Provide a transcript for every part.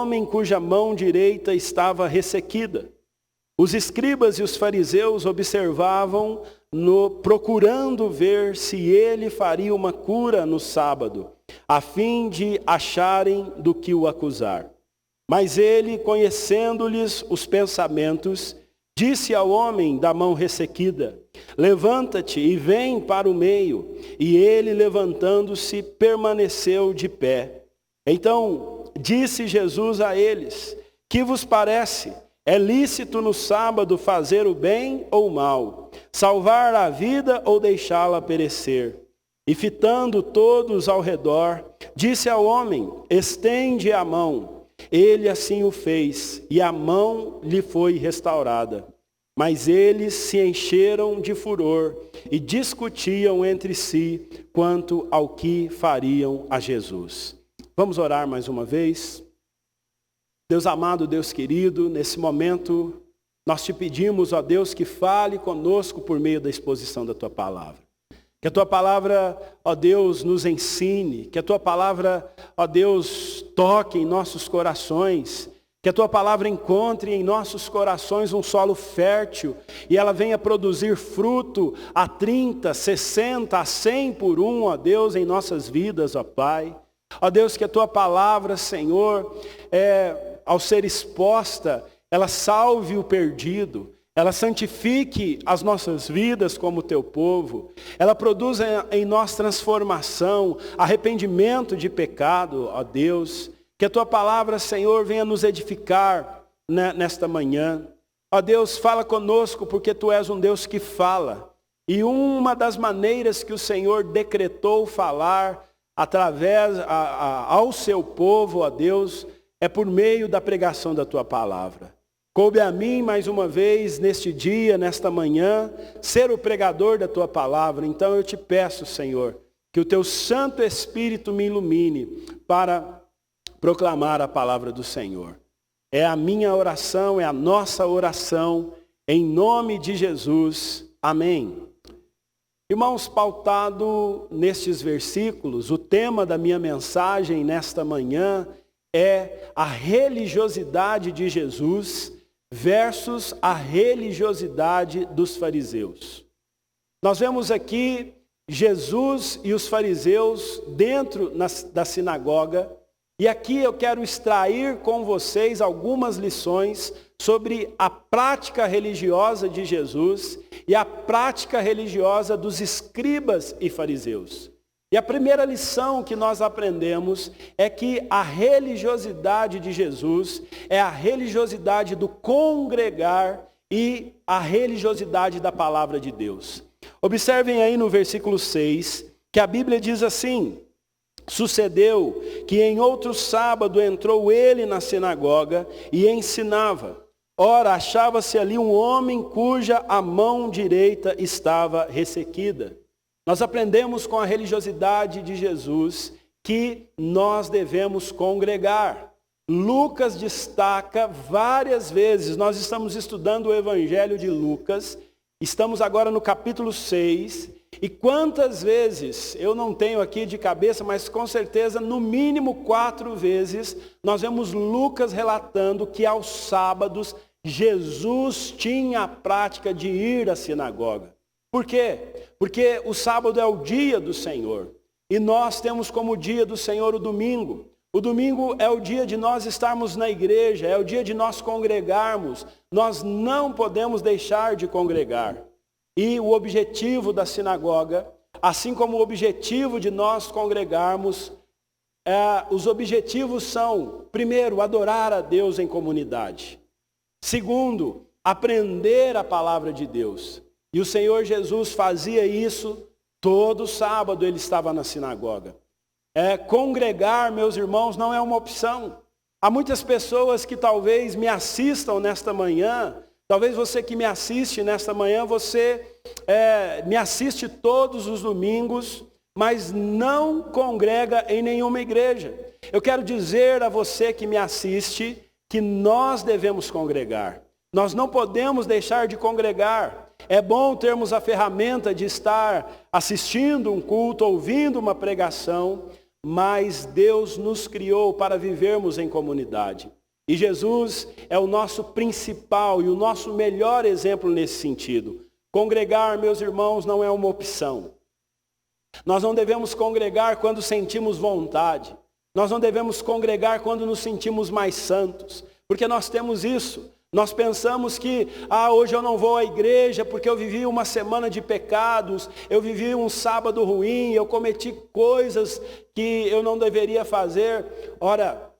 homem cuja mão direita estava ressequida. Os escribas e os fariseus observavam procurando ver se ele faria uma cura no sábado, a fim de acharem do que o acusar. Mas ele, conhecendo-lhes os pensamentos, disse ao homem da mão ressequida: levanta-te e vem para o meio. E ele, levantando-se, permaneceu de pé. Então disse Jesus a eles: que vos parece? É lícito no sábado fazer o bem ou o mal? Salvar a vida ou deixá-la perecer? E fitando todos ao redor, disse ao homem: estende a mão. Ele assim o fez, e a mão lhe foi restaurada. Mas eles se encheram de furor e discutiam entre si quanto ao que fariam a Jesus. Vamos orar mais uma vez? Deus amado, Deus querido, nesse momento nós te pedimos, ó Deus, que fale conosco por meio da exposição da Tua Palavra. Que a Tua Palavra, ó Deus, nos ensine. Que a Tua Palavra, ó Deus, toque em nossos corações. Que a Tua Palavra encontre em nossos corações um solo fértil. E ela venha produzir fruto a 30, 60, a 100 por um, ó Deus, em nossas vidas, ó Pai. Ó Deus, que a Tua Palavra, Senhor, ao ser exposta, ela salve o perdido. Ela santifique as nossas vidas como Teu povo. Ela produza em nós transformação, arrependimento de pecado, ó Deus. Que a Tua Palavra, Senhor, venha nos edificar nesta manhã. Ó Deus, fala conosco, porque Tu és um Deus que fala. E uma das maneiras que o Senhor decretou falar através ao Seu povo, ó Deus, é por meio da pregação da Tua Palavra. Coube a mim, mais uma vez, neste dia, nesta manhã, ser o pregador da Tua Palavra. Então eu te peço, Senhor, que o Teu Santo Espírito me ilumine para proclamar a palavra do Senhor. É a minha oração, é a nossa oração, em nome de Jesus. Amém. Irmãos, pautado nestes versículos, o tema da minha mensagem nesta manhã é a religiosidade de Jesus versus a religiosidade dos fariseus. Nós vemos aqui Jesus e os fariseus dentro da sinagoga, e aqui eu quero extrair com vocês algumas lições sobre a prática religiosa de Jesus e a prática religiosa dos escribas e fariseus. E a primeira lição que nós aprendemos é que a religiosidade de Jesus é a religiosidade do congregar e a religiosidade da palavra de Deus. Observem aí no versículo 6, que a Bíblia diz assim: sucedeu que em outro sábado entrou ele na sinagoga e ensinava. Ora, achava-se ali um homem cuja a mão direita estava ressequida. Nós aprendemos com a religiosidade de Jesus que nós devemos congregar. Lucas destaca várias vezes, nós estamos estudando o Evangelho de Lucas, estamos agora no capítulo 6, e quantas vezes, eu não tenho aqui de cabeça, mas com certeza, no mínimo 4 vezes, nós vemos Lucas relatando que aos sábados, Jesus tinha a prática de ir à sinagoga. Por quê? Porque o sábado é o dia do Senhor. E nós temos como dia do Senhor o domingo. O domingo é o dia de nós estarmos na igreja, é o dia de nós congregarmos. Nós não podemos deixar de congregar. E o objetivo da sinagoga, assim como o objetivo de nós congregarmos, os objetivos são, primeiro, adorar a Deus em comunidade. Segundo, aprender a palavra de Deus. E o Senhor Jesus fazia isso todo sábado, ele estava na sinagoga. Congregar, meus irmãos, não é uma opção. Há muitas pessoas que talvez me assistam nesta manhã, talvez você que me assiste nesta manhã, você me assiste todos os domingos, mas não congrega em nenhuma igreja. Eu quero dizer a você que me assiste que nós devemos congregar. Nós não podemos deixar de congregar. É bom termos a ferramenta de estar assistindo um culto, ouvindo uma pregação, mas Deus nos criou para vivermos em comunidade. E Jesus é o nosso principal e o nosso melhor exemplo nesse sentido. Congregar, meus irmãos, não é uma opção. Nós não devemos congregar quando sentimos vontade. Nós não devemos congregar quando nos sentimos mais santos. Porque nós temos isso. Nós pensamos que, hoje eu não vou à igreja porque eu vivi uma semana de pecados, eu vivi um sábado ruim, eu cometi coisas que eu não deveria fazer. Ora,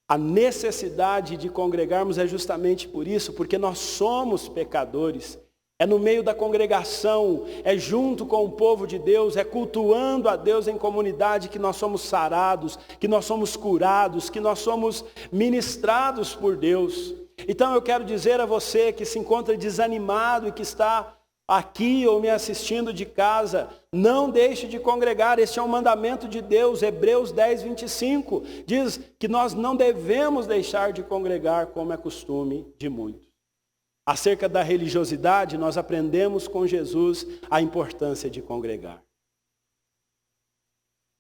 a necessidade de congregarmos é justamente por isso, porque nós somos pecadores. É no meio da congregação, é junto com o povo de Deus, é cultuando a Deus em comunidade que nós somos sarados, que nós somos curados, que nós somos ministrados por Deus. Então eu quero dizer a você que se encontra desanimado e que está aqui ou me assistindo de casa, não deixe de congregar. Este é um mandamento de Deus. Hebreus 10, 25 diz que nós não devemos deixar de congregar como é costume de muitos. Acerca da religiosidade, nós aprendemos com Jesus a importância de congregar.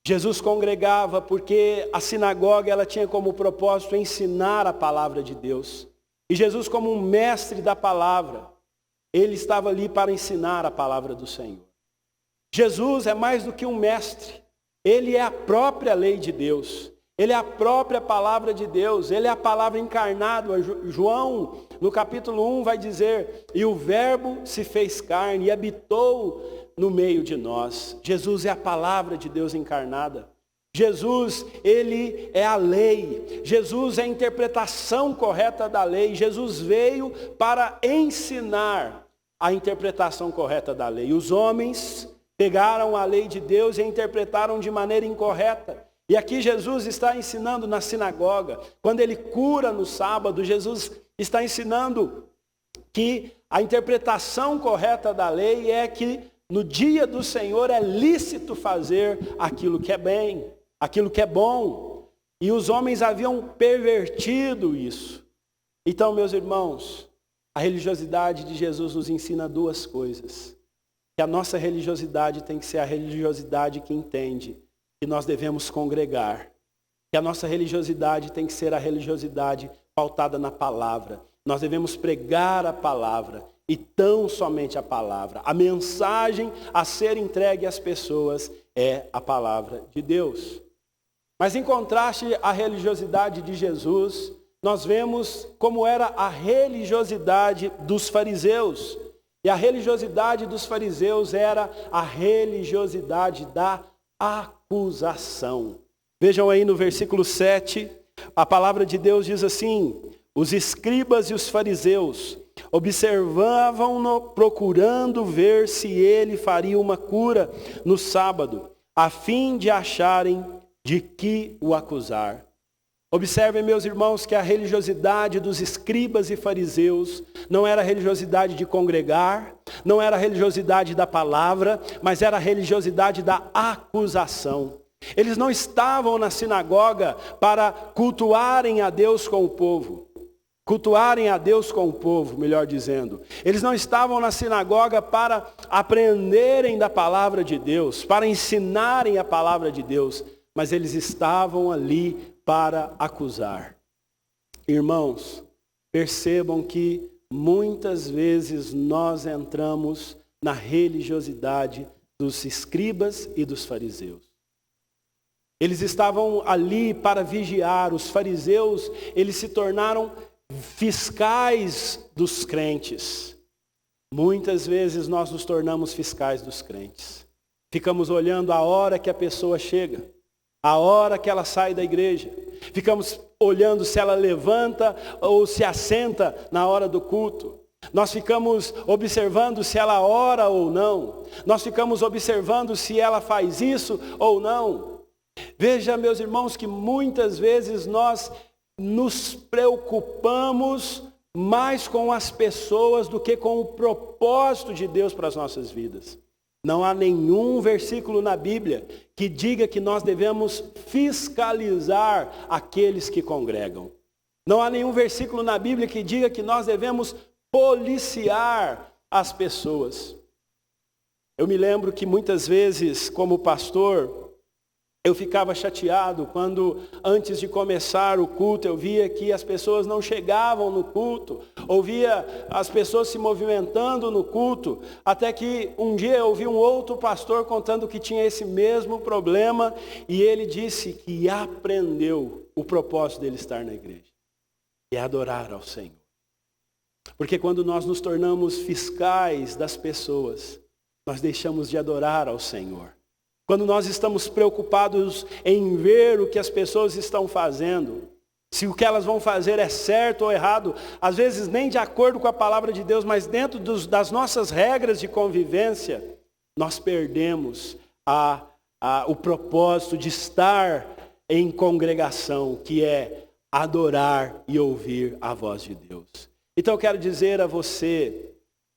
Jesus congregava porque a sinagoga ela tinha como propósito ensinar a palavra de Deus. E Jesus, como um mestre da palavra, ele estava ali para ensinar a palavra do Senhor. Jesus é mais do que um mestre. Ele é a própria lei de Deus. Ele é a própria palavra de Deus. Ele é a palavra encarnada. João, no capítulo 1, vai dizer: e o verbo se fez carne e habitou no meio de nós. Jesus é a palavra de Deus encarnada. Jesus, ele é a lei. Jesus é a interpretação correta da lei. Jesus veio para ensinar a interpretação correta da lei. Os homens pegaram a lei de Deus e a interpretaram de maneira incorreta. E aqui Jesus está ensinando na sinagoga. Quando ele cura no sábado, Jesus está ensinando que a interpretação correta da lei é que no dia do Senhor é lícito fazer aquilo que é bem, aquilo que é bom. E os homens haviam pervertido isso. Então, meus irmãos, a religiosidade de Jesus nos ensina duas coisas. Que a nossa religiosidade tem que ser a religiosidade que entende que nós devemos congregar. Que a nossa religiosidade tem que ser a religiosidade pautada na palavra. Nós devemos pregar a palavra e tão somente a palavra. A mensagem a ser entregue às pessoas é a palavra de Deus. Mas em contraste à religiosidade de Jesus, nós vemos como era a religiosidade dos fariseus. E a religiosidade dos fariseus era a religiosidade da acusação. Vejam aí no versículo 7, a palavra de Deus diz assim: os escribas e os fariseus observavam-no procurando ver se ele faria uma cura no sábado, a fim de acharem de que o acusar. Observem, meus irmãos, que a religiosidade dos escribas e fariseus não era a religiosidade de congregar, não era a religiosidade da palavra, mas era a religiosidade da acusação. Eles não estavam na sinagoga para cultuarem a Deus com o povo. Cultuarem a Deus com o povo, melhor dizendo. Eles não estavam na sinagoga para aprenderem da palavra de Deus, para ensinarem a palavra de Deus, mas eles estavam ali para acusar. Irmãos, percebam que muitas vezes nós entramos na religiosidade dos escribas e dos fariseus. Eles estavam ali para vigiar. Os fariseus, eles se tornaram fiscais dos crentes. Muitas vezes nós nos tornamos fiscais dos crentes. Ficamos olhando a hora que a pessoa chega, a hora que ela sai da igreja. Ficamos olhando se ela levanta ou se assenta na hora do culto. Nós ficamos observando se ela ora ou não. Nós ficamos observando se ela faz isso ou não. Veja, meus irmãos, que muitas vezes nós nos preocupamos mais com as pessoas do que com o propósito de Deus para as nossas vidas. Não há nenhum versículo na Bíblia que diga que nós devemos fiscalizar aqueles que congregam. Não há nenhum versículo na Bíblia que diga que nós devemos policiar as pessoas. Eu me lembro que muitas vezes, como pastor, Eu ficava chateado quando, antes de começar o culto, eu via que as pessoas não chegavam no culto, ouvia as pessoas se movimentando no culto, até que um dia eu ouvi um outro pastor contando que tinha esse mesmo problema, e ele disse que aprendeu o propósito dele estar na igreja, e é adorar ao Senhor. Porque quando nós nos tornamos fiscais das pessoas, nós deixamos de adorar ao Senhor. Quando nós estamos preocupados em ver o que as pessoas estão fazendo, se o que elas vão fazer é certo ou errado, às vezes nem de acordo com a palavra de Deus, mas dentro das nossas regras de convivência, nós perdemos o propósito de estar em congregação, que é adorar e ouvir a voz de Deus. Então eu quero dizer a você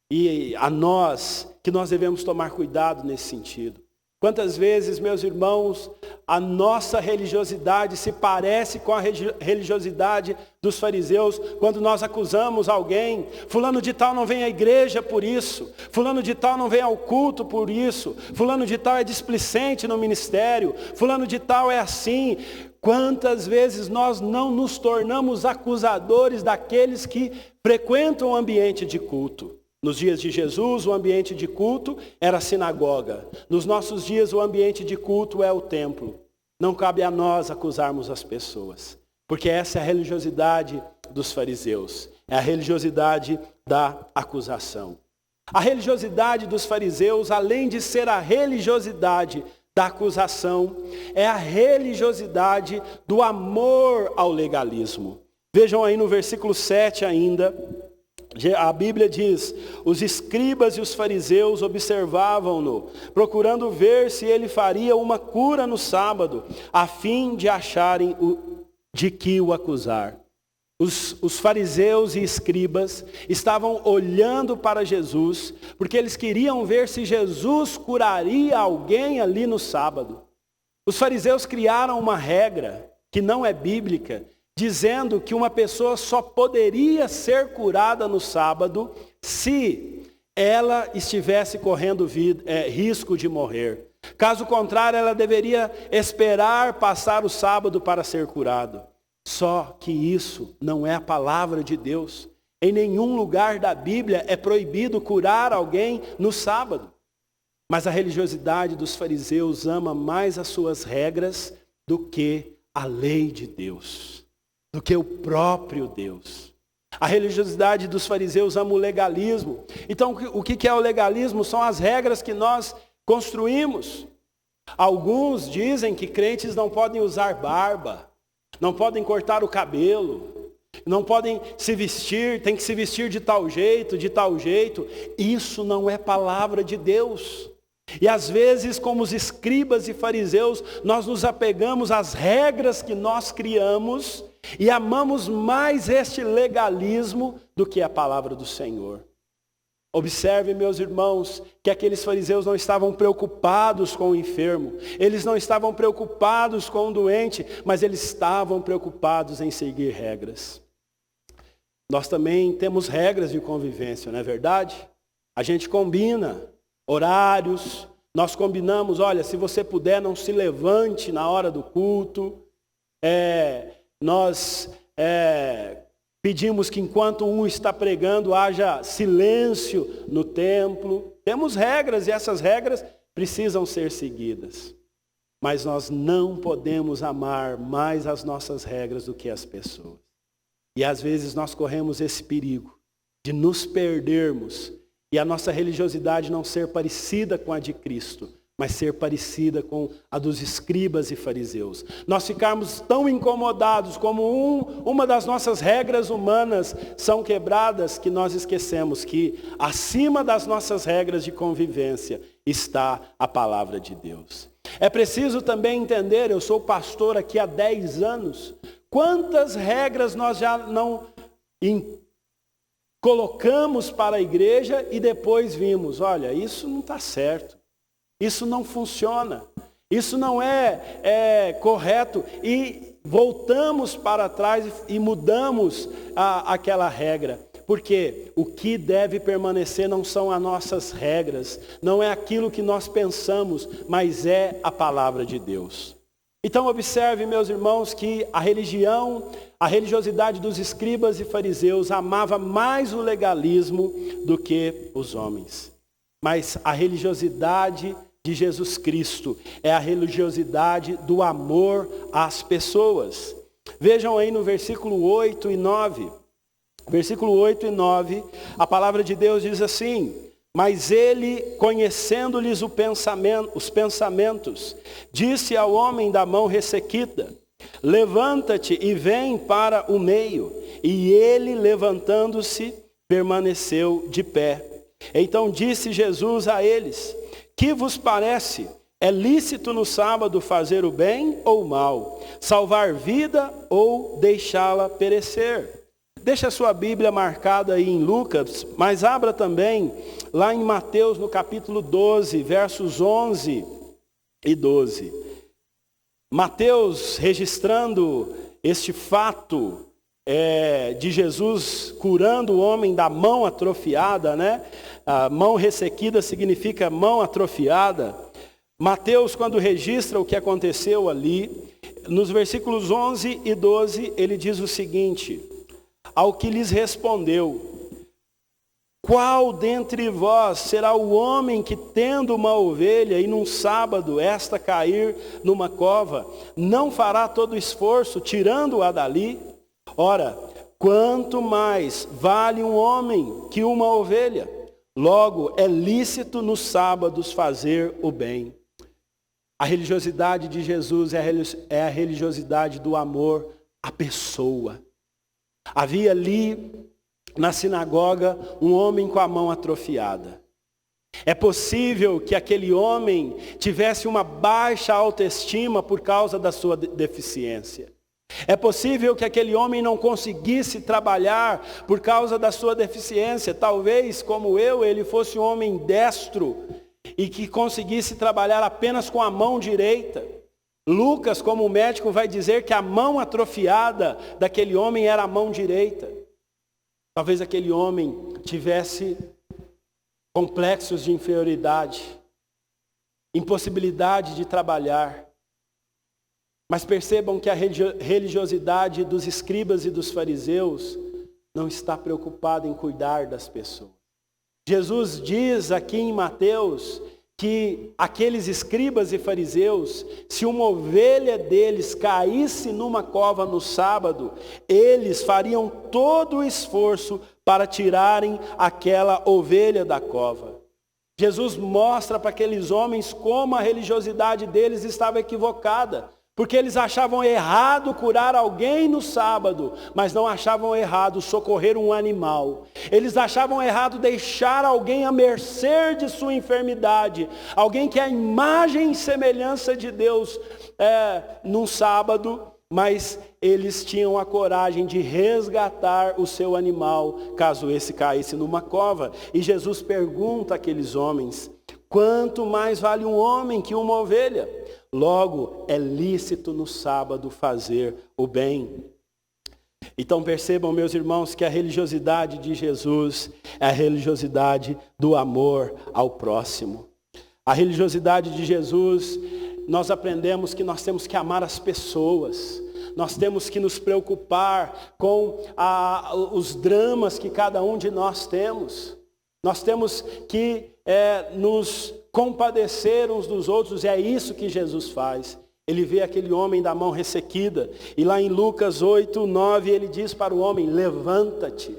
e a nós que nós devemos tomar cuidado nesse sentido. Quantas vezes, meus irmãos, a nossa religiosidade se parece com a religiosidade dos fariseus, quando nós acusamos alguém, fulano de tal não vem à igreja por isso, fulano de tal não vem ao culto por isso, fulano de tal é displicente no ministério, fulano de tal é assim. Quantas vezes nós não nos tornamos acusadores daqueles que frequentam o ambiente de culto? Nos dias de Jesus, o ambiente de culto era a sinagoga. Nos nossos dias, o ambiente de culto é o templo. Não cabe a nós acusarmos as pessoas, porque essa é a religiosidade dos fariseus. É a religiosidade da acusação. A religiosidade dos fariseus, além de ser a religiosidade da acusação, é a religiosidade do amor ao legalismo. Vejam aí no versículo 7 ainda. A Bíblia diz, os escribas e os fariseus observavam-no, procurando ver se ele faria uma cura no sábado, a fim de acharem de que o acusar. Os fariseus e escribas estavam olhando para Jesus, porque eles queriam ver se Jesus curaria alguém ali no sábado. Os fariseus criaram uma regra, que não é bíblica, dizendo que uma pessoa só poderia ser curada no sábado se ela estivesse correndo risco de morrer. Caso contrário, ela deveria esperar passar o sábado para ser curado. Só que isso não é a palavra de Deus. Em nenhum lugar da Bíblia é proibido curar alguém no sábado. Mas a religiosidade dos fariseus ama mais as suas regras do que a lei de Deus, do que o próprio Deus. A religiosidade dos fariseus ama o legalismo. Então, o que é o legalismo? São as regras que nós construímos. Alguns dizem que crentes não podem usar barba, não podem cortar o cabelo, não podem se vestir, tem que se vestir de tal jeito, de tal jeito. Isso não é palavra de Deus. E às vezes, como os escribas e fariseus, nós nos apegamos às regras que nós criamos e amamos mais este legalismo do que a palavra do Senhor. Observe, meus irmãos, que aqueles fariseus não estavam preocupados com o enfermo, eles não estavam preocupados com o doente, mas eles estavam preocupados em seguir regras. Nós também temos regras de convivência, não é verdade? A gente combina horários, nós combinamos, olha, se você puder, não se levante na hora do culto. Nós pedimos que enquanto um está pregando, haja silêncio no templo. Temos regras e essas regras precisam ser seguidas. Mas nós não podemos amar mais as nossas regras do que as pessoas. E às vezes nós corremos esse perigo de nos perdermos e a nossa religiosidade não ser parecida com a de Cristo, mas ser parecida com a dos escribas e fariseus. Nós ficarmos tão incomodados como uma das nossas regras humanas são quebradas, que nós esquecemos que acima das nossas regras de convivência está a palavra de Deus. É preciso também entender, eu sou pastor aqui há 10 anos, quantas regras nós já não colocamos para a igreja e depois vimos, olha, isso não está certo, isso não funciona, isso não é correto, e voltamos para trás e mudamos aquela regra. Porque o que deve permanecer não são as nossas regras, não é aquilo que nós pensamos, mas é a palavra de Deus. Então observe, meus irmãos, que a religiosidade dos escribas e fariseus amava mais o legalismo do que os homens. Mas a religiosidade de Jesus Cristo é a religiosidade do amor às pessoas. Vejam aí no versículo 8 e 9. Versículo 8 e 9, a palavra de Deus diz assim: mas ele, conhecendo-lhes os pensamentos, disse ao homem da mão ressequida: levanta-te e vem para o meio. E ele, levantando-se, permaneceu de pé. Então disse Jesus a eles: que vos parece? É lícito no sábado fazer o bem ou o mal? Salvar vida ou deixá-la perecer? Deixa a sua Bíblia marcada aí em Lucas, mas abra também lá em Mateus, no capítulo 12, versos 11 e 12. Mateus, registrando este fato de Jesus curando o homem da mão atrofiada, né? A mão ressequida significa mão atrofiada. Mateus, quando registra o que aconteceu ali, nos versículos 11 e 12, ele diz o seguinte: ao que lhes respondeu: qual dentre vós será o homem que, tendo uma ovelha e num sábado esta cair numa cova, não fará todo o esforço tirando-a dali? Ora, quanto mais vale um homem que uma ovelha? Logo, é lícito nos sábados fazer o bem. A religiosidade de Jesus é a religiosidade do amor à pessoa. Havia ali na sinagoga um homem com a mão atrofiada. É possível que aquele homem tivesse uma baixa autoestima por causa da sua deficiência. É possível que aquele homem não conseguisse trabalhar por causa da sua deficiência. Talvez, como eu, ele fosse um homem destro e que conseguisse trabalhar apenas com a mão direita. Lucas, como médico, vai dizer que a mão atrofiada daquele homem era a mão direita. Talvez aquele homem tivesse complexos de inferioridade, impossibilidade de trabalhar. Mas percebam que a religiosidade dos escribas e dos fariseus não está preocupada em cuidar das pessoas. Jesus diz aqui em Mateus que aqueles escribas e fariseus, se uma ovelha deles caísse numa cova no sábado, eles fariam todo o esforço para tirarem aquela ovelha da cova. Jesus mostra para aqueles homens como a religiosidade deles estava equivocada, porque eles achavam errado curar alguém no sábado, mas não achavam errado socorrer um animal. Eles achavam errado deixar alguém à mercê de sua enfermidade, alguém que é a imagem e semelhança de Deus num sábado, mas eles tinham a coragem de resgatar o seu animal, caso esse caísse numa cova. E Jesus pergunta àqueles homens: quanto mais vale um homem que uma ovelha? Logo, é lícito no sábado fazer o bem. Então percebam, meus irmãos, que a religiosidade de Jesus é a religiosidade do amor ao próximo. A religiosidade de Jesus, nós aprendemos que nós temos que amar as pessoas. Nós temos que nos preocupar com os dramas que cada um de nós temos. Nós temos que nos compadecer uns dos outros, e é isso que Jesus faz. Ele vê aquele homem da mão ressequida, e lá em Lucas 8, 9, ele diz para o homem: levanta-te.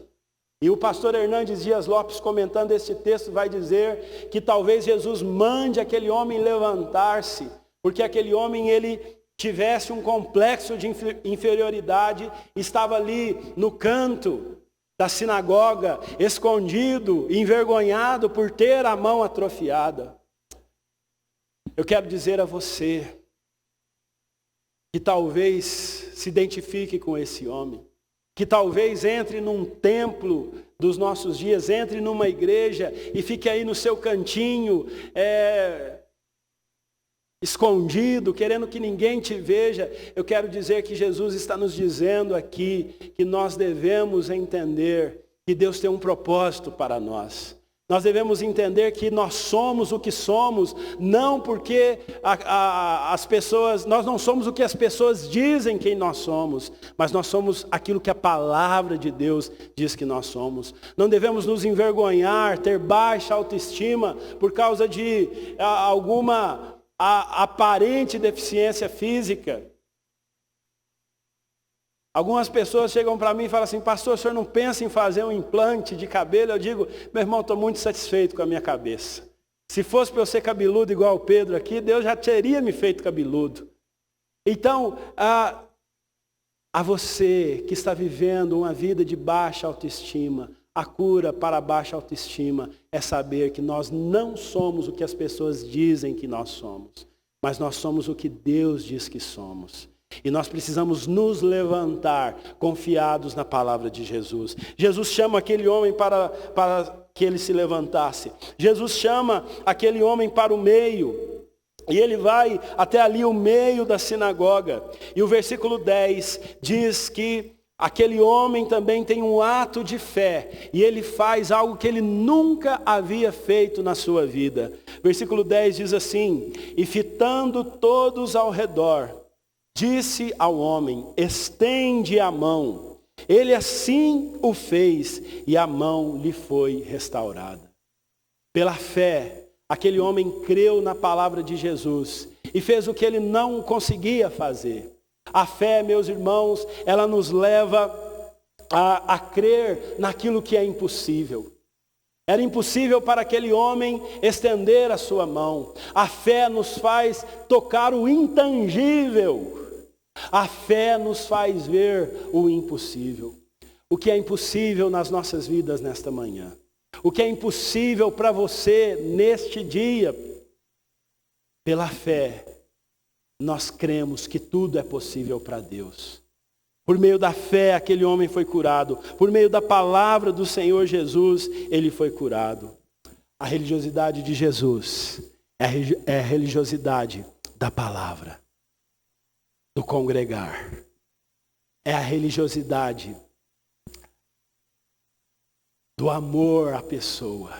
E o pastor Hernandes Dias Lopes, comentando esse texto, vai dizer que talvez Jesus mande aquele homem levantar-se, porque aquele homem, ele tivesse um complexo de inferioridade, estava ali no canto da sinagoga, escondido, envergonhado por ter a mão atrofiada. Eu quero dizer a você que talvez se identifique com esse homem, que talvez entre num templo dos nossos dias, entre numa igreja e fique aí no seu cantinho, escondido, querendo que ninguém te veja. Eu quero dizer que Jesus está nos dizendo aqui que nós devemos entender que Deus tem um propósito para nós. Nós devemos entender que nós somos o que somos, não porque as pessoas, nós não somos o que as pessoas dizem quem nós somos, mas nós somos aquilo que a palavra de Deus diz que nós somos. Não devemos nos envergonhar, ter baixa autoestima por causa de alguma aparente deficiência física. Algumas pessoas chegam para mim e falam assim: pastor, o senhor não pensa em fazer um implante de cabelo? Eu digo: meu irmão, estou muito satisfeito com a minha cabeça. Se fosse para eu ser cabeludo igual o Pedro aqui, Deus já teria me feito cabeludo. Então, a você que está vivendo uma vida de baixa autoestima, a cura para a baixa autoestima é saber que nós não somos o que as pessoas dizem que nós somos, mas nós somos o que Deus diz que somos. E nós precisamos nos levantar confiados na palavra de Jesus. Jesus chama aquele homem para que ele se levantasse. Jesus chama aquele homem para o meio. E ele vai até ali o meio da sinagoga. E o versículo 10 diz que aquele homem também tem um ato de fé. E ele faz algo que ele nunca havia feito na sua vida. Versículo 10 diz assim: e fitando todos ao redor, disse ao homem: estende a mão. Ele assim o fez, e a mão lhe foi restaurada. Pela fé, aquele homem creu na palavra de Jesus e fez o que ele não conseguia fazer. A fé, meus irmãos, ela nos leva a crer naquilo que é impossível. Era impossível para aquele homem estender a sua mão. A fé nos faz tocar o intangível. A fé nos faz ver o impossível. O que é impossível nas nossas vidas nesta manhã? O que é impossível para você neste dia? Pela fé, nós cremos que tudo é possível para Deus. Por meio da fé, aquele homem foi curado. Por meio da palavra do Senhor Jesus, ele foi curado. A religiosidade de Jesus é a religiosidade da palavra, do congregar. É a religiosidade do amor à pessoa.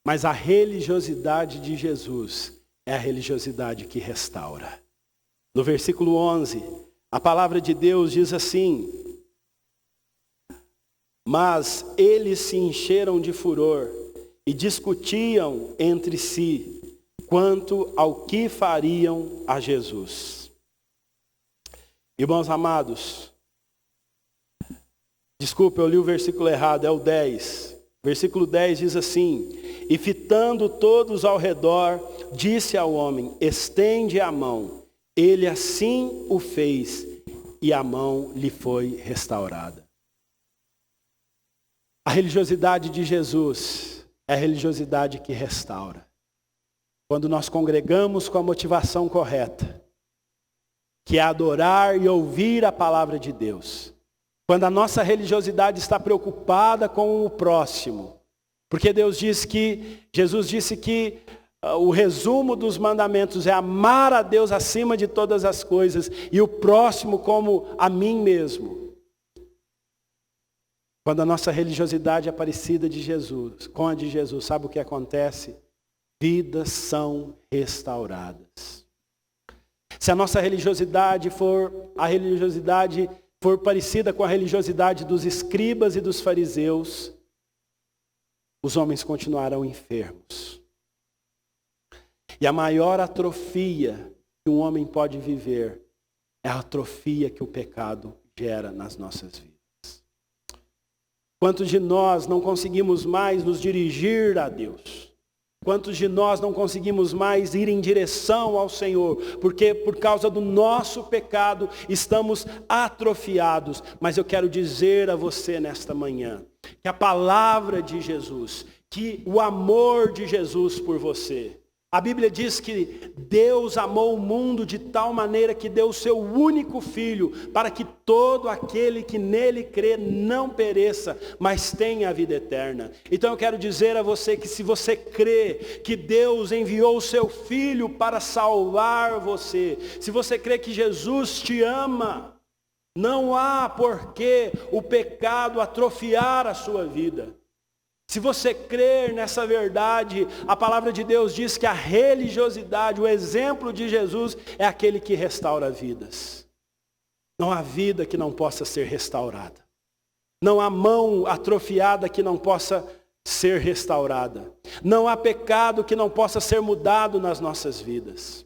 Mas a religiosidade de Jesus é a religiosidade que restaura. No versículo 11, a palavra de Deus diz assim: mas eles se encheram de furor e discutiam entre si quanto ao que fariam a Jesus. Irmãos amados, desculpa, eu li o versículo errado, é o 10. Versículo 10 diz assim: e fitando todos ao redor, disse ao homem: estende a mão. Ele assim o fez, e a mão lhe foi restaurada. A religiosidade de Jesus é a religiosidade que restaura. Quando nós congregamos com a motivação correta, que é adorar e ouvir a palavra de Deus. Quando a nossa religiosidade está preocupada com o próximo. Porque Jesus disse que o resumo dos mandamentos é amar a Deus acima de todas as coisas e o próximo como a mim mesmo. Quando a nossa religiosidade é parecida de Jesus, com a de Jesus, sabe o que acontece? Vidas são restauradas. Se a nossa religiosidade for parecida com a religiosidade dos escribas e dos fariseus, os homens continuarão enfermos. E a maior atrofia que um homem pode viver é a atrofia que o pecado gera nas nossas vidas. Quantos de nós não conseguimos mais nos dirigir a Deus? Quantos de nós não conseguimos mais ir em direção ao Senhor? Porque por causa do nosso pecado estamos atrofiados. Mas eu quero dizer a você nesta manhã, que a palavra de Jesus, que o amor de Jesus por você. A Bíblia diz que Deus amou o mundo de tal maneira que deu o seu único filho, para que todo aquele que nele crê não pereça, mas tenha a vida eterna. Então eu quero dizer a você que se você crê que Deus enviou o seu filho para salvar você, se você crê que Jesus te ama, não há por que o pecado atrofiar a sua vida. Se você crer nessa verdade, a palavra de Deus diz que a religiosidade, o exemplo de Jesus, é aquele que restaura vidas. Não há vida que não possa ser restaurada. Não há mão atrofiada que não possa ser restaurada. Não há pecado que não possa ser mudado nas nossas vidas.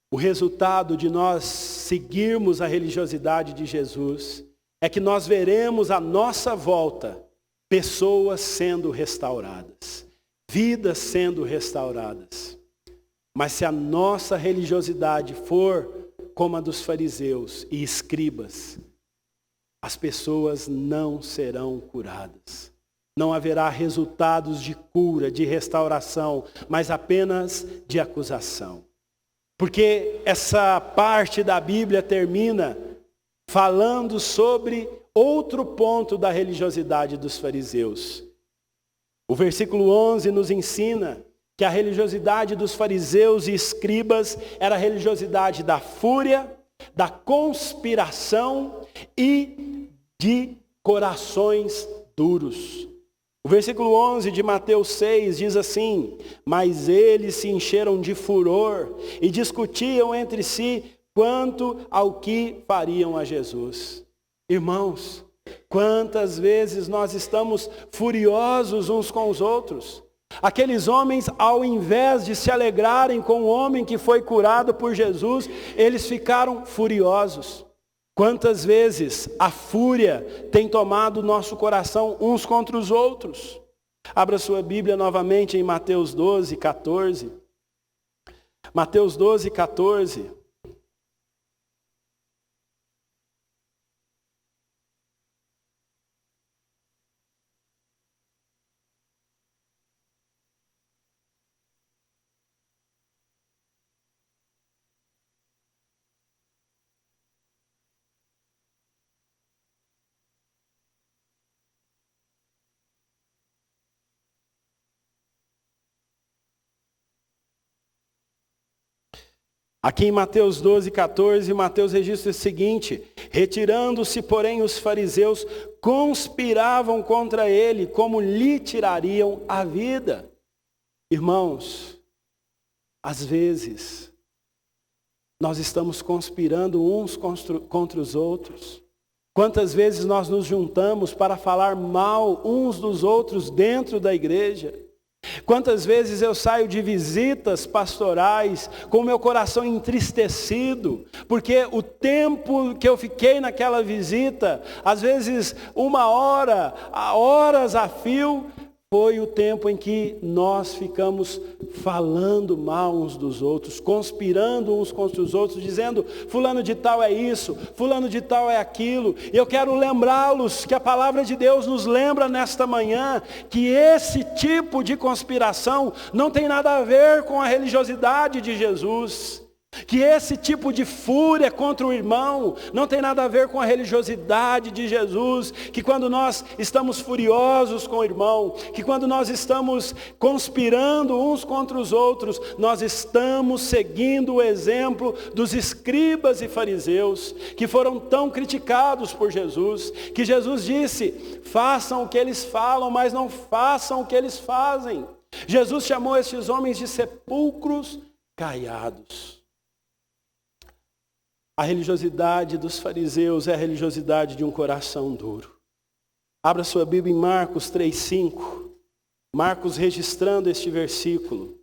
O resultado de nós seguirmos a religiosidade de Jesus é que nós veremos à nossa volta pessoas sendo restauradas, vidas sendo restauradas. Mas se a nossa religiosidade for como a dos fariseus e escribas, as pessoas não serão curadas. Não haverá resultados de cura, de restauração, mas apenas de acusação. Porque essa parte da Bíblia termina falando sobre outro ponto da religiosidade dos fariseus. O versículo 11 nos ensina que a religiosidade dos fariseus e escribas era a religiosidade da fúria, da conspiração e de corações duros. O versículo 11 de Mateus 6 diz assim: mas eles se encheram de furor e discutiam entre si quanto ao que fariam a Jesus. Irmãos, quantas vezes nós estamos furiosos uns com os outros? Aqueles homens, ao invés de se alegrarem com o homem que foi curado por Jesus, eles ficaram furiosos. Quantas vezes a fúria tem tomado o nosso coração uns contra os outros? Abra sua Bíblia novamente em Mateus 12, 14. Mateus 12, 14. Aqui em Mateus 12, 14, Mateus registra o seguinte: retirando-se, porém, os fariseus conspiravam contra ele, como lhe tirariam a vida. Irmãos, às vezes, nós estamos conspirando uns contra os outros. Quantas vezes nós nos juntamos para falar mal uns dos outros dentro da igreja? Quantas vezes eu saio de visitas pastorais com meu coração entristecido, porque o tempo que eu fiquei naquela visita, às vezes 1 hora, horas a fio, foi o tempo em que nós ficamos falando mal uns dos outros, conspirando uns contra os outros, dizendo: fulano de tal é isso, fulano de tal é aquilo. E eu quero lembrá-los que a palavra de Deus nos lembra nesta manhã que esse tipo de conspiração não tem nada a ver com a religiosidade de Jesus. Que esse tipo de fúria contra o irmão não tem nada a ver com a religiosidade de Jesus. Que quando nós estamos furiosos com o irmão, que quando nós estamos conspirando uns contra os outros, nós estamos seguindo o exemplo dos escribas e fariseus, que foram tão criticados por Jesus, que Jesus disse: façam o que eles falam, mas não façam o que eles fazem. Jesus chamou esses homens de sepulcros caiados. A religiosidade dos fariseus é a religiosidade de um coração duro. Abra sua Bíblia em Marcos 3:5. Marcos registrando este versículo.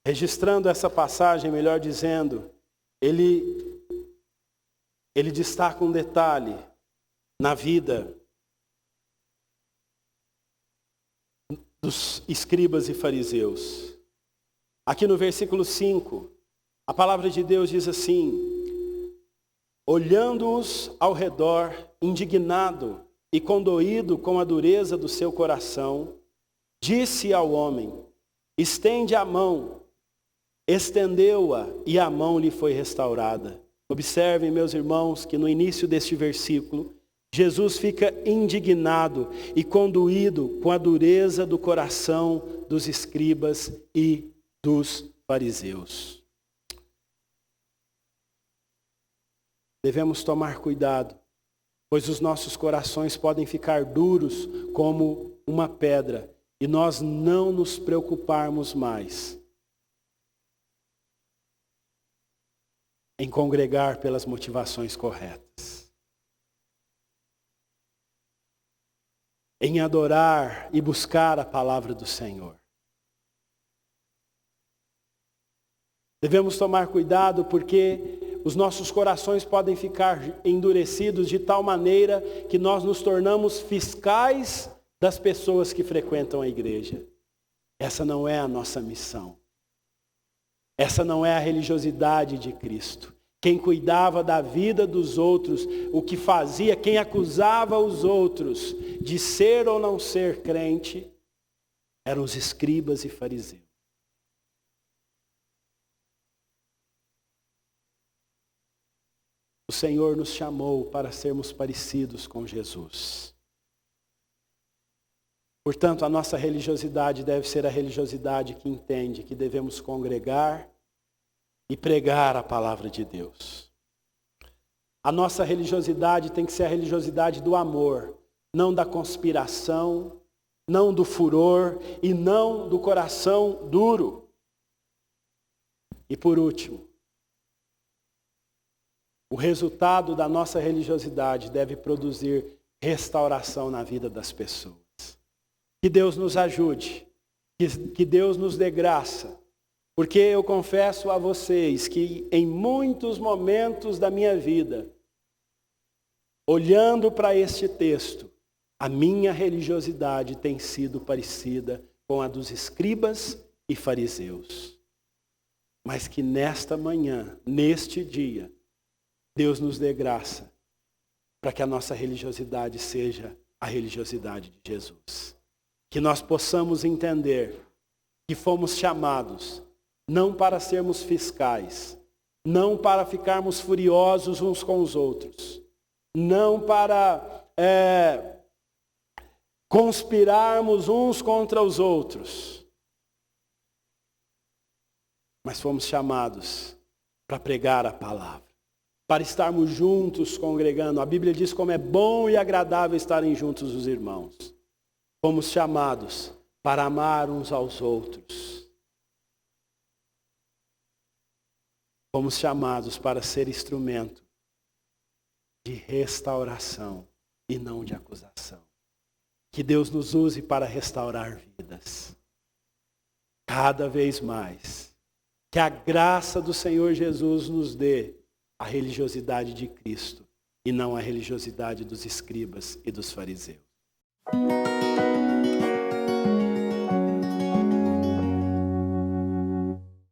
Registrando essa passagem, melhor dizendo, ele destaca um detalhe na vida dos escribas e fariseus. Aqui no versículo 5, a palavra de Deus diz assim: olhando-os ao redor, indignado e condoído com a dureza do seu coração, disse ao homem: estende a mão. Estendeu-a e a mão lhe foi restaurada. Observem, meus irmãos, que no início deste versículo, Jesus fica indignado e conduído com a dureza do coração dos escribas e dos fariseus. Devemos tomar cuidado, pois os nossos corações podem ficar duros como uma pedra e nós não nos preocuparmos mais em congregar pelas motivações corretas, em adorar e buscar a palavra do Senhor. Devemos tomar cuidado porque os nossos corações podem ficar endurecidos de tal maneira que nós nos tornamos fiscais das pessoas que frequentam a igreja. Essa não é a nossa missão. Essa não é a religiosidade de Cristo. Quem cuidava da vida dos outros, o que fazia, quem acusava os outros de ser ou não ser crente, eram os escribas e fariseus. O Senhor nos chamou para sermos parecidos com Jesus. Portanto, a nossa religiosidade deve ser a religiosidade que entende que devemos congregar e pregar a palavra de Deus. A nossa religiosidade tem que ser a religiosidade do amor, não da conspiração, não do furor e não do coração duro. E por último, o resultado da nossa religiosidade deve produzir restauração na vida das pessoas. Que Deus nos ajude, que Deus nos dê graça, porque eu confesso a vocês que em muitos momentos da minha vida, olhando para este texto, a minha religiosidade tem sido parecida com a dos escribas e fariseus. Mas que nesta manhã, neste dia, Deus nos dê graça para que a nossa religiosidade seja a religiosidade de Jesus. Que nós possamos entender que fomos chamados não para sermos fiscais, não para ficarmos furiosos uns com os outros, não para conspirarmos uns contra os outros, mas fomos chamados para pregar a palavra, para estarmos juntos congregando. A Bíblia diz como é bom e agradável estarem juntos os irmãos. Fomos chamados para amar uns aos outros. Fomos chamados para ser instrumento de restauração e não de acusação. Que Deus nos use para restaurar vidas. Cada vez mais. Que a graça do Senhor Jesus nos dê a religiosidade de Cristo e não a religiosidade dos escribas e dos fariseus.